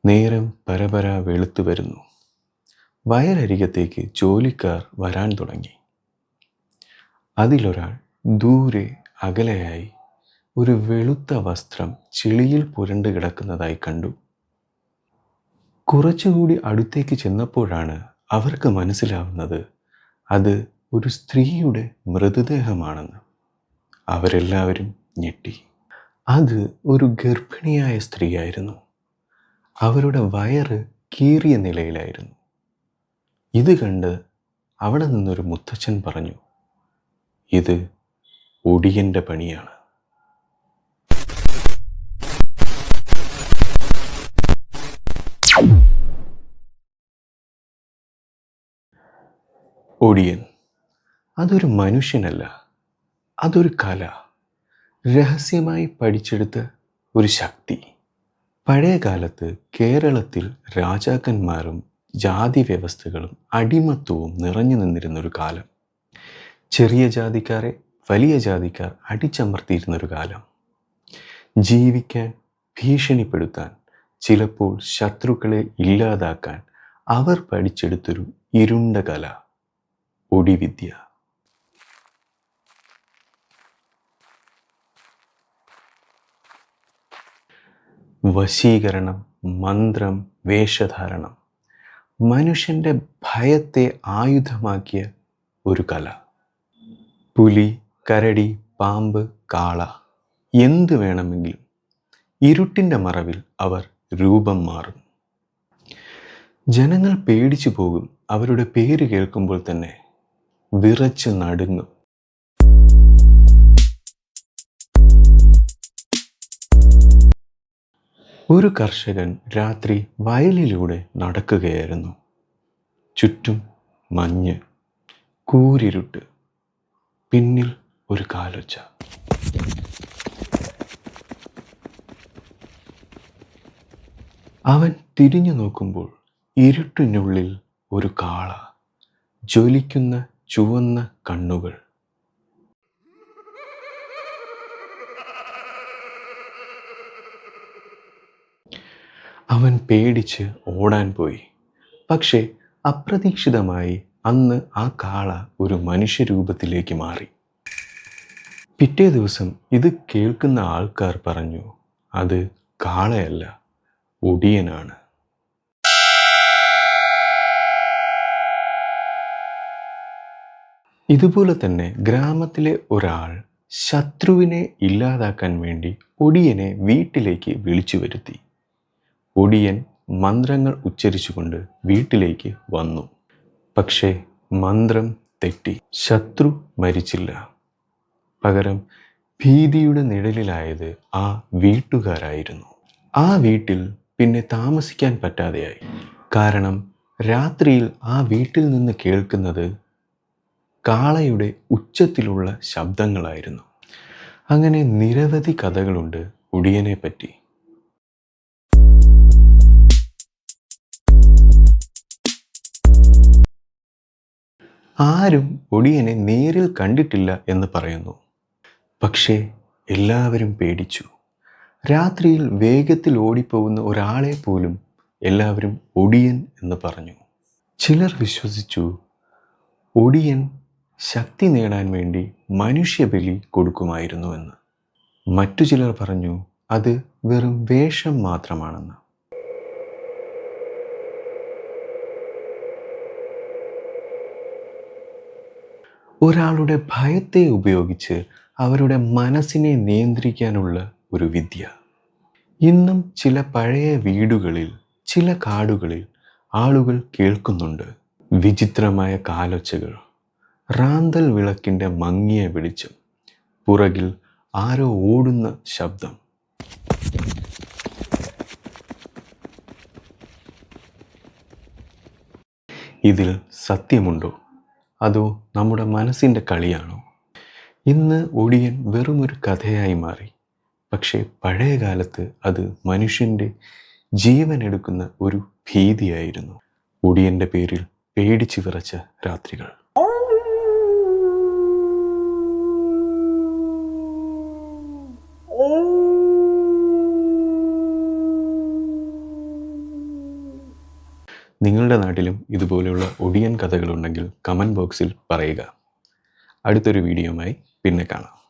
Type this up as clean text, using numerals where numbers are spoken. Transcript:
നേരം പരപര വെളുത്തു വരുന്നു. വയലരികത്തേക്ക് ജോലിക്കാർ വരാൻ തുടങ്ങി. അതിലൊരാൾ ദൂരെ അകലെയായി ഒരു വെളുത്ത വസ്ത്രം ചെളിയിൽ പുരണ്ടു കിടക്കുന്നതായി കണ്ടു. കുറച്ചുകൂടി അടുത്തേക്ക് ചെന്നപ്പോഴാണ് അവർക്ക് മനസ്സിലാവുന്നത് അത് ഒരു സ്ത്രീയുടെ മൃതദേഹമാണെന്ന്. അവരെല്ലാവരും ഞെട്ടി. അത് ഒരു ഗർഭിണിയായ സ്ത്രീയായിരുന്നു. അവരുടെ വയറ് കീറിയ നിലയിലായിരുന്നു. ഇത് കണ്ട് അവിടെ നിന്നൊരു മുത്തച്ഛൻ പറഞ്ഞു, ഇത് ഒടിയൻ്റെ പണിയാണ്. ഒടിയൻ അതൊരു മനുഷ്യനല്ല, അതൊരു കല, രഹസ്യമായി പഠിച്ചെടുത്ത ഒരു ശക്തി. പഴയ കാലത്ത് കേരളത്തിൽ രാജാക്കന്മാരും ജാതി വ്യവസ്ഥകളും അടിമത്വവും നിറഞ്ഞു നിന്നിരുന്നൊരു കാലം. ചെറിയ ജാതിക്കാരെ വലിയ ജാതിക്കാർ അടിച്ചമർത്തിയിരുന്നൊരു കാലം. ജീവിക്കാൻ, ഭീഷണിപ്പെടുത്താൻ, ചിലപ്പോൾ ശത്രുക്കളെ ഇല്ലാതാക്കാൻ അവർ പഠിച്ചെടുത്തൊരു ഇരുണ്ട കല, ഒടിവിദ്യ. വശീകരണം, മന്ത്രം, വേഷധാരണം, മനുഷ്യൻ്റെ ഭയത്തെ ആയുധമാക്കിയ ഒരു കല. പുലി, കരടി, പാമ്പ്, കാള, എന്തു വേണമെങ്കിലും ഇരുട്ടിൻ്റെ മറവിൽ അവർ രൂപം മാറും. ജനങ്ങൾ പേടിച്ചു പോകും. അവരുടെ പേര് കേൾക്കുമ്പോൾ തന്നെ വിറച്ച് നടുങ്ങും. ഒരു കർഷകൻ രാത്രി വയലിലൂടെ നടക്കുകയായിരുന്നു. ചുറ്റും മഞ്ഞ്, കൂരിരുട്ട്, പിന്നിൽ ഒരു കാലൊച്ച. അവൻ തിരിഞ്ഞു നോക്കുമ്പോൾ ഇരുട്ടിനുള്ളിൽ ഒരു കാള, ജ്വലിക്കുന്ന ചുവന്ന കണ്ണുകൾ. അവൻ പേടിച്ച് ഓടാൻ പോയി. പക്ഷേ അപ്രതീക്ഷിതമായി അന്ന് ആ കാള ഒരു മനുഷ്യരൂപത്തിലേക്ക് മാറി. പിറ്റേ ദിവസം ഇത് കേൾക്കുന്ന ആൾക്കാർ പറഞ്ഞു, അത് കാളയല്ല, ഒടിയനാണ്. ഇതുപോലെ തന്നെ ഗ്രാമത്തിലെ ഒരാൾ ശത്രുവിനെ ഇല്ലാതാക്കാൻ വേണ്ടി ഒടിയനെ വീട്ടിലേക്ക് വിളിച്ചു വരുത്തി. ഒടിയൻ മന്ത്രങ്ങൾ ഉച്ചരിച്ചുകൊണ്ട് വീട്ടിലേക്ക് വന്നു. പക്ഷേ മന്ത്രം തെറ്റി. ശത്രു മരിച്ചില്ല. പകരം ഭീതിയുടെ നിഴലിലായത് ആ വീട്ടുകാരായിരുന്നു. ആ വീട്ടിൽ പിന്നെ താമസിക്കാൻ പറ്റാതെയായി. കാരണം രാത്രിയിൽ ആ വീട്ടിൽ നിന്ന് കേൾക്കുന്നത് കാളയുടെ ഉച്ചത്തിലുള്ള ശബ്ദങ്ങളായിരുന്നു. അങ്ങനെ നിരവധി കഥകളുണ്ട് ഒടിയനെ പറ്റി. ആരും ഒടിയനെ നേരിൽ കണ്ടിട്ടില്ല എന്ന് പറയുന്നു. പക്ഷേ എല്ലാവരും പേടിച്ചു. രാത്രിയിൽ വേഗത്തിൽ ഓടിപ്പോകുന്ന ഒരാളെ പോലും എല്ലാവരും ഒടിയൻ എന്ന് പറഞ്ഞു. ചിലർ വിശ്വസിച്ചു ഒടിയൻ ശക്തി നേടാൻ വേണ്ടി മനുഷ്യബലി കൊടുക്കുമായിരുന്നു എന്ന്. മറ്റു ചിലർ പറഞ്ഞു അത് വെറും വേഷം മാത്രമാണെന്ന്. ഒരാളുടെ ഭയത്തെ ഉപയോഗിച്ച് അവരുടെ മനസ്സിനെ നിയന്ത്രിക്കാനുള്ള ഒരു വിദ്യ. ഇന്നും ചില പഴയ വീടുകളിൽ, ചില കാടുകളിൽ ആളുകൾ കേൾക്കുന്നുണ്ട് വിചിത്രമായ കാലൊച്ചകൾ, റാന്തൽ വിളക്കിൻ്റെ മങ്ങിയ വെളിച്ചം, പുറകിൽ ആരോ ഓടുന്ന ശബ്ദം. ഇതിൽ സത്യമുണ്ടോ, അതോ നമ്മുടെ മനസ്സിൻ്റെ കളിയാണോ? ഇന്ന് ഒടിയൻ വെറുമൊരു കഥയായി മാറി. പക്ഷേ പഴയ കാലത്ത് അത് മനുഷ്യൻ്റെ ജീവൻ എടുക്കുന്ന ഒരു ഭീതിയായിരുന്നു. ഒടിയൻ്റെ പേരിൽ പേടിച്ചു വിറച്ച രാത്രികൾ. നിങ്ങളുടെ നാട്ടിലും ഇതുപോലെയുള്ള ഒടിയൻ കഥകളുണ്ടെങ്കിൽ കമൻറ്റ് ബോക്സിൽ പറയുക. അടുത്തൊരു വീഡിയോയുമായി പിന്നെ കാണാം.